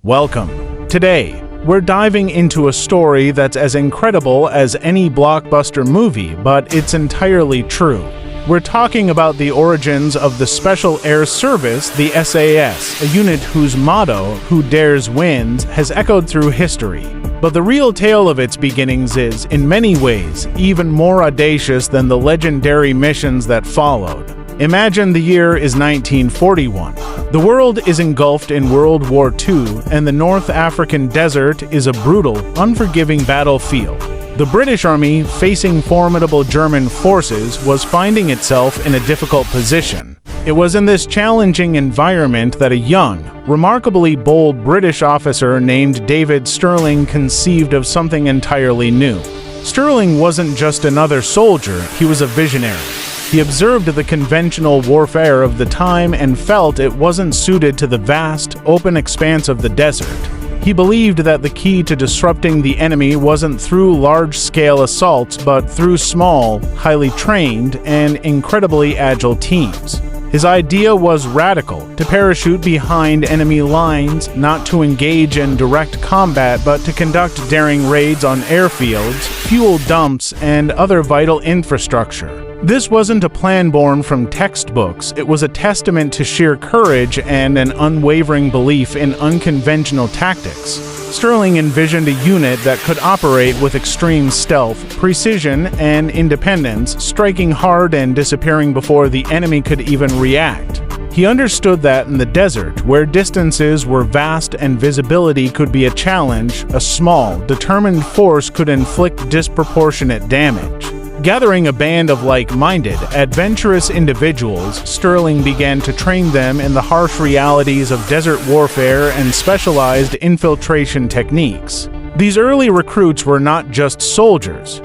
Welcome. Today, we're diving into a story that's as incredible as any blockbuster movie, but it's entirely true. We're talking about the origins of the Special Air Service, the SAS, a unit whose motto, "Who dares wins," has echoed through history. But the real tale of its beginnings is, in many ways, even more audacious than the legendary missions that followed. Imagine the year is 1941. The world is engulfed in World War II, and the North African desert is a brutal, unforgiving battlefield. The British Army, facing formidable German forces, was finding itself in a difficult position. It was in this challenging environment that a young, remarkably bold British officer named David Stirling conceived of something entirely new. Stirling wasn't just another soldier, he was a visionary. He observed the conventional warfare of the time and felt it wasn't suited to the vast, open expanse of the desert. He believed that the key to disrupting the enemy wasn't through large-scale assaults, but through small, highly trained, and incredibly agile teams. His idea was radical: to parachute behind enemy lines, not to engage in direct combat, but to conduct daring raids on airfields, fuel dumps, and other vital infrastructure. This wasn't a plan born from textbooks, it was a testament to sheer courage and an unwavering belief in unconventional tactics. Stirling envisioned a unit that could operate with extreme stealth, precision, and independence, striking hard and disappearing before the enemy could even react. He understood that in the desert, where distances were vast and visibility could be a challenge, a small, determined force could inflict disproportionate damage. Gathering a band of like-minded, adventurous individuals, Stirling began to train them in the harsh realities of desert warfare and specialized infiltration techniques. These early recruits were not just soldiers.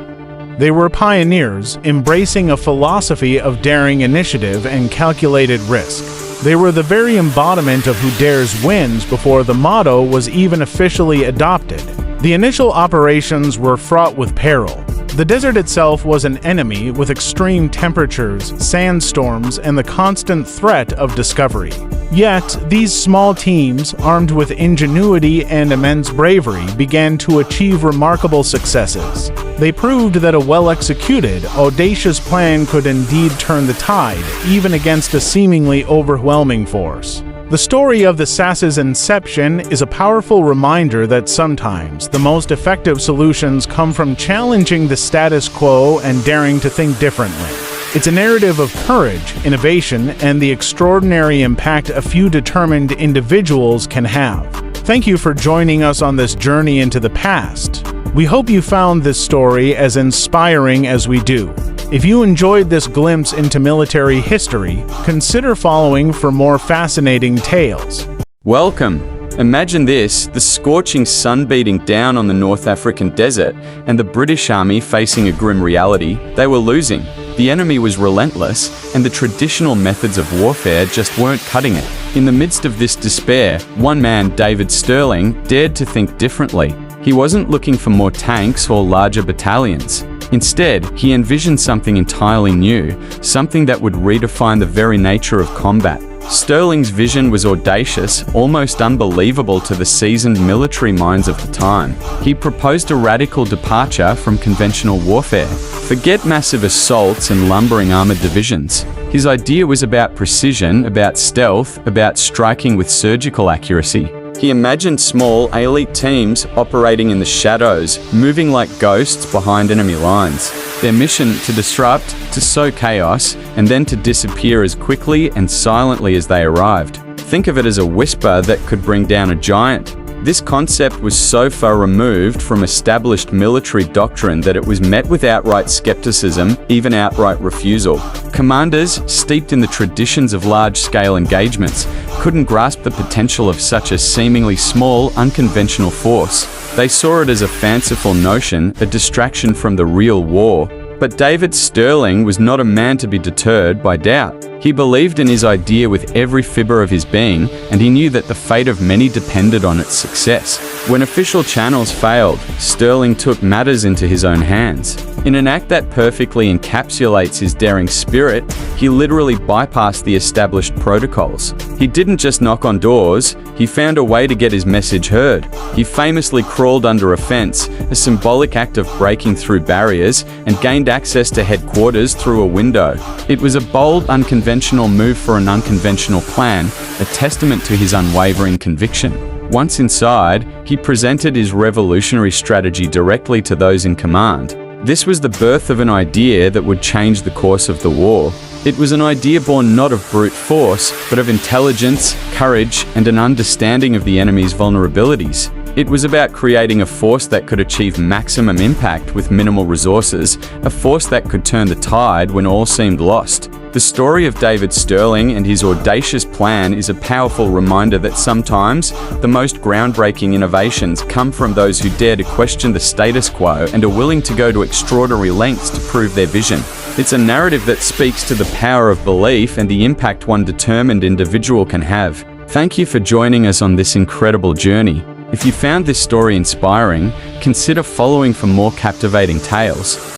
They were pioneers, embracing a philosophy of daring initiative and calculated risk. They were the very embodiment of "who dares wins" before the motto was even officially adopted. The initial operations were fraught with peril. The desert itself was an enemy with extreme temperatures, sandstorms, and the constant threat of discovery. Yet, these small teams, armed with ingenuity and immense bravery, began to achieve remarkable successes. They proved that a well-executed, audacious plan could indeed turn the tide, even against a seemingly overwhelming force. The story of the SAS's inception is a powerful reminder that sometimes the most effective solutions come from challenging the status quo and daring to think differently. It's a narrative of courage, innovation, and the extraordinary impact a few determined individuals can have. Thank you for joining us on this journey into the past. We hope you found this story as inspiring as we do. If you enjoyed this glimpse into military history, consider following for more fascinating tales. Welcome. Imagine this: the scorching sun beating down on the North African desert, and the British Army facing a grim reality. They were losing. The enemy was relentless, and the traditional methods of warfare just weren't cutting it. In the midst of this despair, one man, David Stirling, dared to think differently. He wasn't looking for more tanks or larger battalions. Instead, he envisioned something entirely new, something that would redefine the very nature of combat. Stirling's vision was audacious, almost unbelievable to the seasoned military minds of the time. He proposed a radical departure from conventional warfare. Forget massive assaults and lumbering armored divisions. His idea was about precision, about stealth, about striking with surgical accuracy. He imagined small, elite teams operating in the shadows, moving like ghosts behind enemy lines. Their mission: to disrupt, to sow chaos, and then to disappear as quickly and silently as they arrived. Think of it as a whisper that could bring down a giant. This concept was so far removed from established military doctrine that it was met with outright skepticism, even outright refusal. Commanders, steeped in the traditions of large-scale engagements, couldn't grasp the potential of such a seemingly small, unconventional force. They saw it as a fanciful notion, a distraction from the real war. But David Stirling was not a man to be deterred by doubt. He believed in his idea with every fibre of his being, and he knew that the fate of many depended on its success. When official channels failed, Stirling took matters into his own hands. In an act that perfectly encapsulates his daring spirit, he literally bypassed the established protocols. He didn't just knock on doors, he found a way to get his message heard. He famously crawled under a fence, a symbolic act of breaking through barriers, and gained access to headquarters through a window. It was a bold, unconventional move for an unconventional plan, a testament to his unwavering conviction. Once inside, he presented his revolutionary strategy directly to those in command. This was the birth of an idea that would change the course of the war. It was an idea born not of brute force, but of intelligence, courage, and an understanding of the enemy's vulnerabilities. It was about creating a force that could achieve maximum impact with minimal resources, a force that could turn the tide when all seemed lost. The story of David Sterling and his audacious plan is a powerful reminder that sometimes the most groundbreaking innovations come from those who dare to question the status quo and are willing to go to extraordinary lengths to prove their vision. It's a narrative that speaks to the power of belief and the impact one determined individual can have. Thank you for joining us on this incredible journey. If you found this story inspiring, consider following for more captivating tales.